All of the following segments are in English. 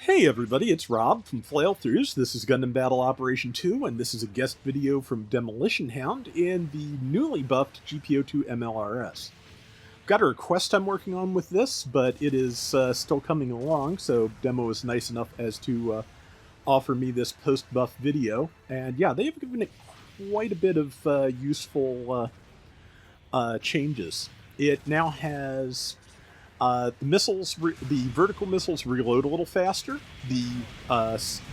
Hey everybody, it's Rob from Flailthroughs. This is Gundam Battle Operation 2, and this is a guest video from Demolition Hound in the newly buffed GP02 MLRS. Got a request I'm working on with this, but it is still coming along, so Demo is nice enough as to offer me this post-buff video. And yeah, they've given it quite a bit of useful changes. It now has the vertical missiles reload a little faster. The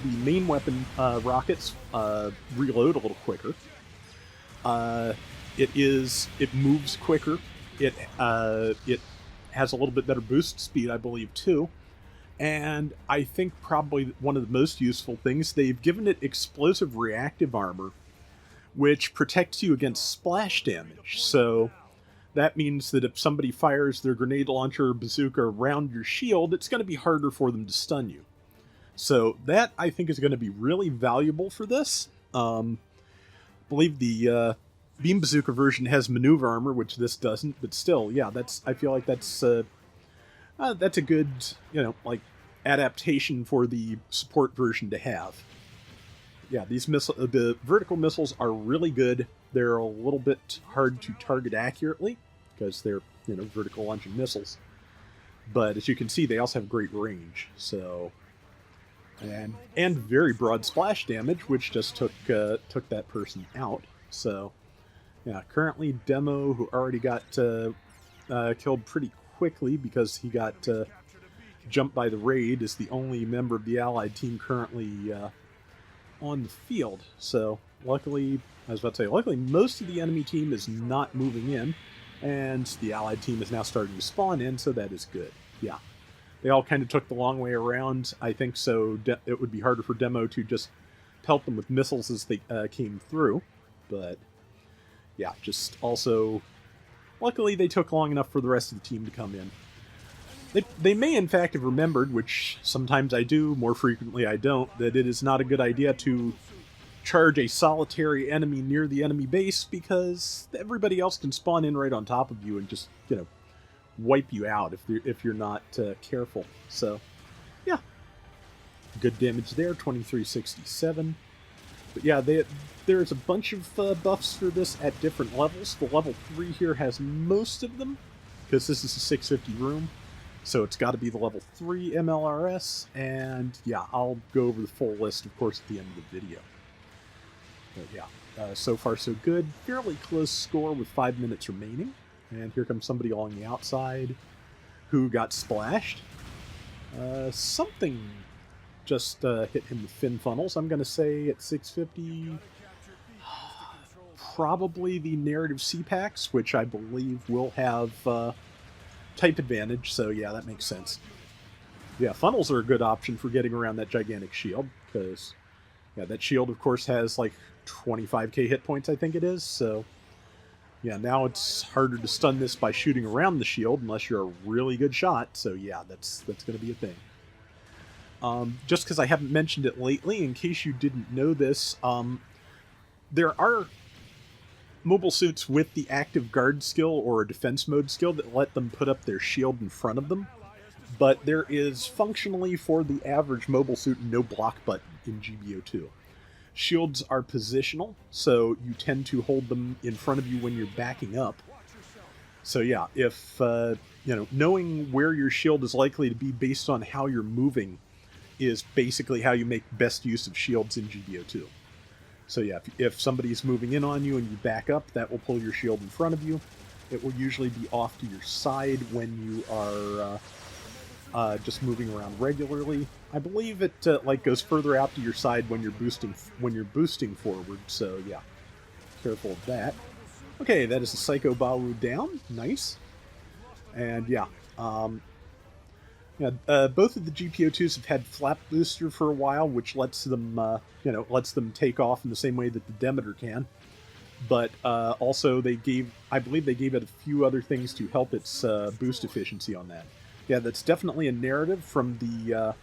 main weapon rockets reload a little quicker. It moves quicker. It has a little bit better boost speed, I believe, too. And I think probably one of the most useful things, they've given it explosive reactive armor, which protects you against splash damage. So that means that if somebody fires their grenade launcher or bazooka around your shield, it's going to be harder for them to stun you. So that, I think, is going to be really valuable for this. I believe the beam bazooka version has maneuver armor, which this doesn't, but still, yeah, I feel like that's a good, adaptation for the support version to have. Yeah, the vertical missiles are really good. They're a little bit hard to target accurately because they're, vertical launching missiles. But as you can see, they also have great range. So, and very broad splash damage, which just took that person out. So, yeah, currently Demo, who already got killed pretty quickly because he got jumped by the raid, is the only member of the Allied team currently on the field. So, luckily, luckily most of the enemy team is not moving in, and the Allied team is now starting to spawn in, so that is good. Yeah. They all kind of took the long way around. I think so. It would be harder for Demo to just pelt them with missiles as they came through. But, yeah, just also, luckily they took long enough for the rest of the team to come in. They may, in fact, have remembered, which sometimes I do, more frequently I don't, that it is not a good idea to charge a solitary enemy near the enemy base because everybody else can spawn in right on top of you and just, wipe you out if you're not careful. So, yeah. Good damage there, 2367. But yeah, there's a bunch of buffs for this at different levels. The level 3 here has most of them, because this is a 650 room. So it's got to be the level 3 MLRS, and yeah, I'll go over the full list, of course, at the end of the video. But yeah, so far so good. Fairly close score with 5 minutes remaining. And here comes somebody along the outside who got splashed. Something just hit him with fin funnels. I'm going to say at 650, probably the narrative CPAX, which I believe will have type advantage, so yeah, that makes sense. Yeah, funnels are a good option for getting around that gigantic shield, because yeah, that shield, of course, has like 25k hit points, I think it is, so yeah, now it's harder to stun this by shooting around the shield unless you're a really good shot, so yeah, that's going to be a thing. Just because I haven't mentioned it lately, in case you didn't know this, there are mobile suits with the active guard skill or a defense mode skill that let them put up their shield in front of them, but there is functionally for the average mobile suit no block button in GP02. Shields are positional, so you tend to hold them in front of you when you're backing up. So yeah, if knowing where your shield is likely to be based on how you're moving is basically how you make best use of shields in GP02. So yeah, if somebody's moving in on you and you back up, that will pull your shield in front of you. It will usually be off to your side when you are just moving around regularly. I believe it goes further out to your side when you're boosting forward. So yeah, careful of that. Okay, that is a Psycho Baru down. Nice. And yeah, both of the GP02s have had flap booster for a while, which lets them, take off in the same way that the Demeter can. But also, I believe they gave it a few other things to help its boost efficiency on that. Yeah, that's definitely a narrative from the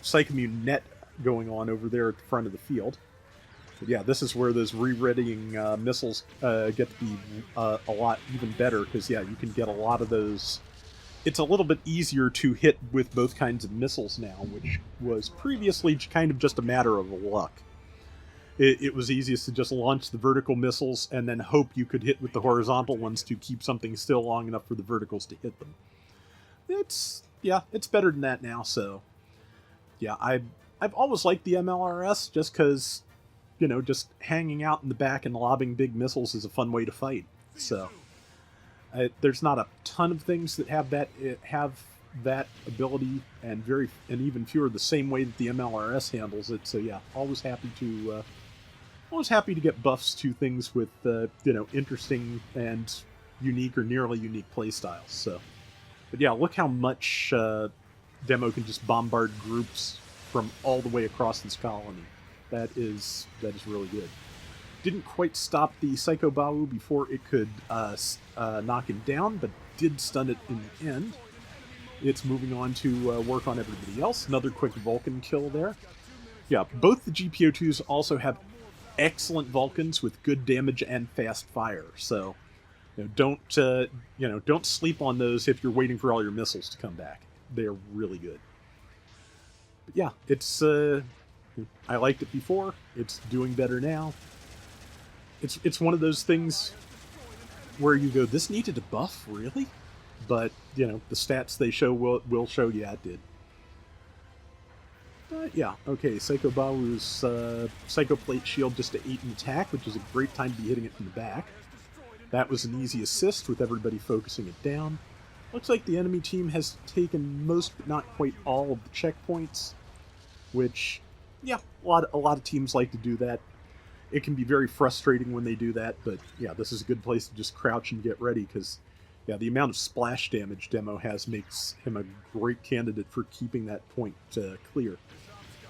Psychomune net going on over there at the front of the field. But yeah, this is where those re-readying missiles get to be a lot even better, because yeah, you can get a lot of those it's a little bit easier to hit with both kinds of missiles now, which was previously kind of just a matter of luck. It was easiest to just launch the vertical missiles and then hope you could hit with the horizontal ones to keep something still long enough for the verticals to hit them. It's better than that now, so yeah, I've always liked the MLRS just because, just hanging out in the back and lobbing big missiles is a fun way to fight. So there's not a ton of things that have that ability, and even fewer the same way that the MLRS handles it. So yeah, always happy to get buffs to things with interesting and unique or nearly unique playstyles. So, but yeah, look how much Demo can just bombard groups from all the way across this colony. That is really good. Didn't quite stop the Psycho Bawu before it could knock him down, but did stun it in the end. It's moving on to work on everybody else. Another quick Vulcan kill there. Yeah, both the GP02s also have excellent Vulcans with good damage and fast fire. So, don't sleep on those if you're waiting for all your missiles to come back. They're really good. But yeah, it's I liked it before. It's doing better now. It's one of those things where you go, this needed a buff, really? But, the stats they show will show, yeah, it did. But, yeah, okay, Psycho Bawu's Psycho Plate Shield just to 8 in attack, which is a great time to be hitting it from the back. That was an easy assist with everybody focusing it down. Looks like the enemy team has taken most, but not quite all, of the checkpoints, which, yeah, a lot of teams like to do that. It can be very frustrating when they do that, but yeah, this is a good place to just crouch and get ready, because yeah, the amount of splash damage Demo has makes him a great candidate for keeping that point clear.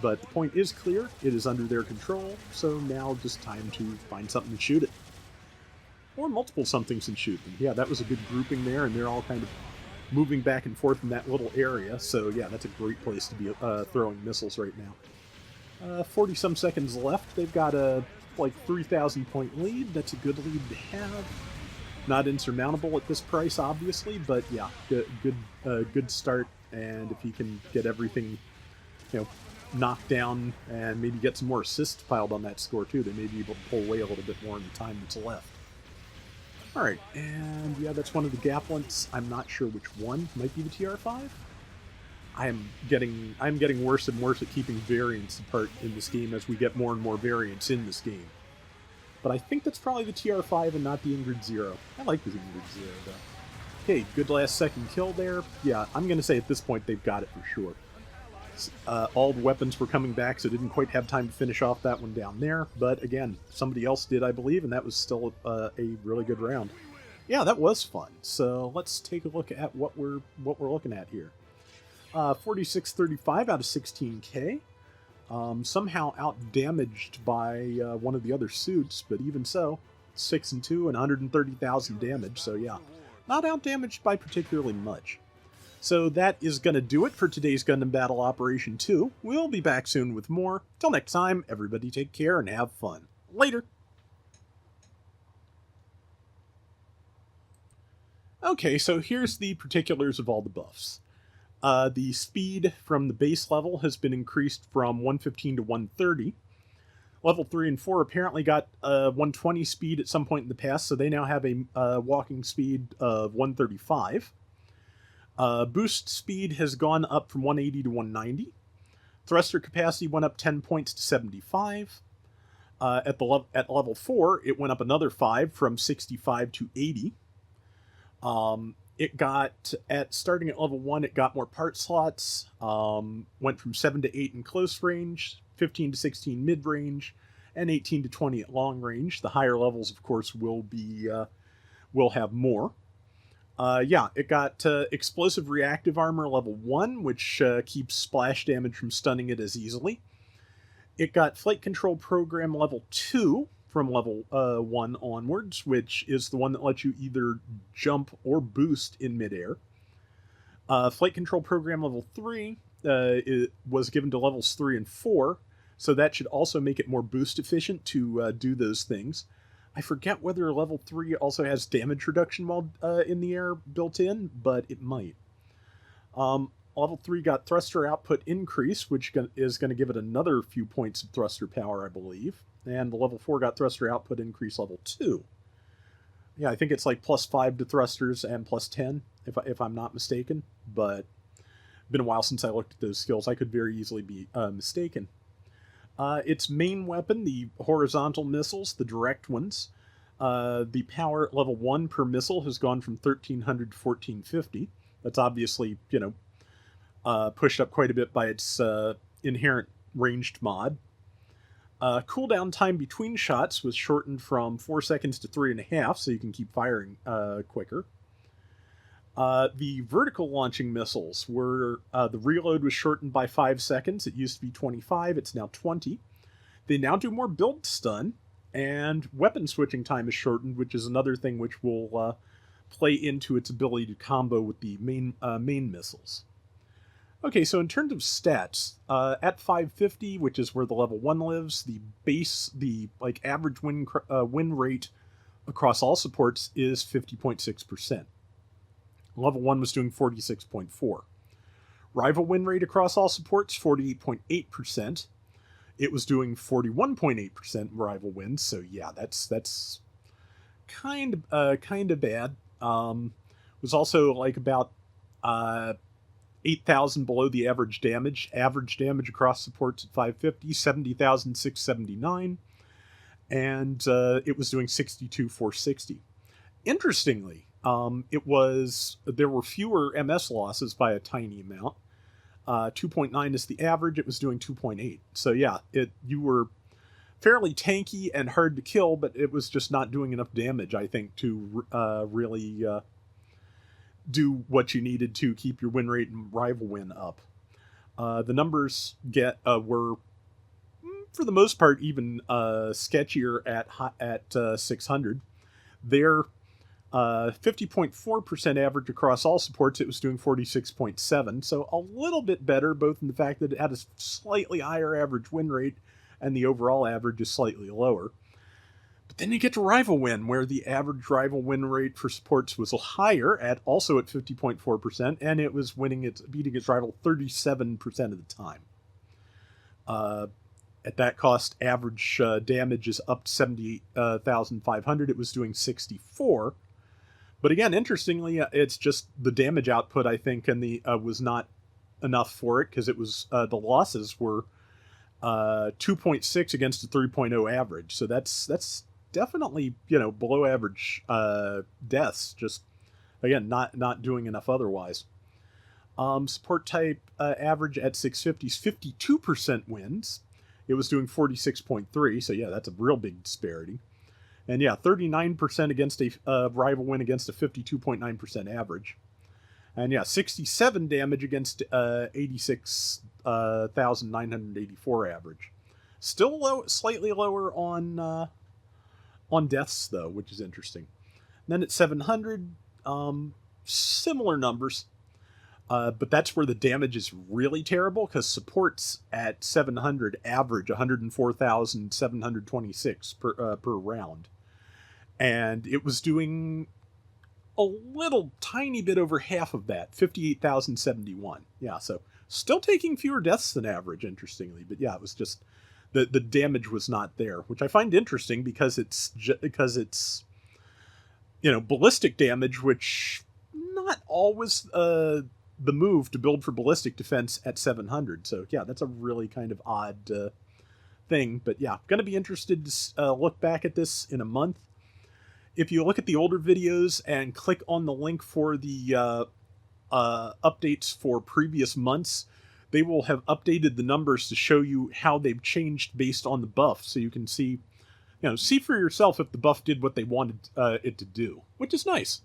But the point is clear, it is under their control, so now just time to find something and shoot it. Or multiple somethings and shoot them. Yeah, that was a good grouping there, and they're all kind of moving back and forth in that little area, so yeah, that's a great place to be throwing missiles right now. 40-some seconds left. They've got a 3,000 point lead. That's a good lead to have. Not insurmountable at this price, obviously, but yeah, good start. And if he can get everything, knocked down and maybe get some more assists piled on that score too, they may be able to pull away a little bit more in the time that's left. All right, and yeah, that's one of the Gaplants. I'm not sure which one. Might be the TR5. I'm getting worse and worse at keeping variants apart in this game as we get more and more variants in this game. But I think that's probably the TR5 and not the Ingrid Zero. I like the Ingrid Zero, though. Okay, good last second kill there. Yeah, I'm going to say at this point they've got it for sure. All the weapons were coming back, so didn't quite have time to finish off that one down there. But again, somebody else did, I believe, and that was still a really good round. Yeah, that was fun. So let's take a look at what we're looking at here. 4635 out of 16k. Somehow out-damaged by one of the other suits, but even so, 6 and 2 and 130,000 damage, so yeah, not out-damaged by particularly much. So that is going to do it for today's Gundam Battle Operation 2. We'll be back soon with more. Till next time, everybody take care and have fun. Later! Okay, so here's the particulars of all the buffs. The speed from the base level has been increased from 115 to 130. Level 3 and 4 apparently got 120 speed at some point in the past, so they now have a walking speed of 135. Boost speed has gone up from 180 to 190. Thruster capacity went up 10 points to 75. At level 4, it went up another 5 from 65 to 80. It got, starting at level 1, it got more part slots, went from 7 to 8 in close range, 15 to 16 mid-range, and 18 to 20 at long range. The higher levels, of course, will have more. Yeah, it got explosive reactive armor level 1, which keeps splash damage from stunning it as easily. It got flight control program level 2, from level 1 onwards, which is the one that lets you either jump or boost in midair. Flight control program level 3 it was given to levels 3 and 4, so that should also make it more boost efficient to do those things. I forget whether level 3 also has damage reduction while in the air built in, but it might. Level 3 got thruster output increase, which is going to give it another few points of thruster power, I believe. And the level 4 got thruster output increase level 2. Yeah, I think it's like +5 to thrusters and +10, if I'm not mistaken. But it's been a while since I looked at those skills. I could very easily be mistaken. Its main weapon, the horizontal missiles, the direct ones, the power at level 1 per missile has gone from 1300 to 1450. That's obviously, pushed up quite a bit by its inherent ranged mod. Cooldown time between shots was shortened from 4 seconds to 3.5, so you can keep firing quicker. The vertical launching missiles were, the reload was shortened by 5 seconds. It used to be 25, it's now 20. They now do more build stun, and weapon switching time is shortened, which is another thing which will play into its ability to combo with the main missiles. Okay, so in terms of stats, at 550, which is where the level 1 lives, the average win rate across all supports is 50.6%. Level 1 was doing 46.4. Rival win rate across all supports, 48.8%. It was doing 41.8% rival wins, so yeah, that's kind of bad. Was also like about 8,000 below the average damage. Average damage across supports at 550, 70,679, and it was doing 62,460. Interestingly, there were fewer MS losses by a tiny amount. 2.9 is the average. It was doing 2.8. So yeah, you were fairly tanky and hard to kill, but it was just not doing enough damage, I think, to really do what you needed to keep your win rate and rival win up. The numbers were, for the most part, even sketchier at 600. They're 50.4% average across all supports. It was doing 46.7, so a little bit better, both in the fact that it had a slightly higher average win rate and the overall average is slightly lower. But then you get to rival win, where the average rival win rate for supports was higher, also at 50.4%, and it was beating its rival 37% of the time. At that cost, average damage is up to 78,500. It was doing 64. But again, interestingly, it's just the damage output, I think, and was not enough for it, because it was the losses were 2.6 against a 3.0 average. So that's definitely below average deaths. Just again, not doing enough otherwise. Support type average at 650 is 52% wins. It was doing 46.3. So yeah, that's a real big disparity. And yeah, 39% against a rival win against a 52.9% average. And yeah, 67 damage against 86,984 average. Still slightly lower on deaths though, which is interesting. And then at 700, similar numbers. But that's where the damage is really terrible, because supports at 700 average 104,726 per round. And it was doing a little tiny bit over half of that, 58,071. Yeah, so still taking fewer deaths than average, interestingly. But yeah, it was just the damage was not there, which I find interesting because it's ballistic damage, which not always the move to build for ballistic defense at 700. So yeah, that's a really kind of odd thing. But yeah, going to be interested to look back at this in a month. If you look at the older videos and click on the link for the updates for previous months, they will have updated the numbers to show you how they've changed based on the buff. So you can see for yourself if the buff did what they wanted it to do, which is nice.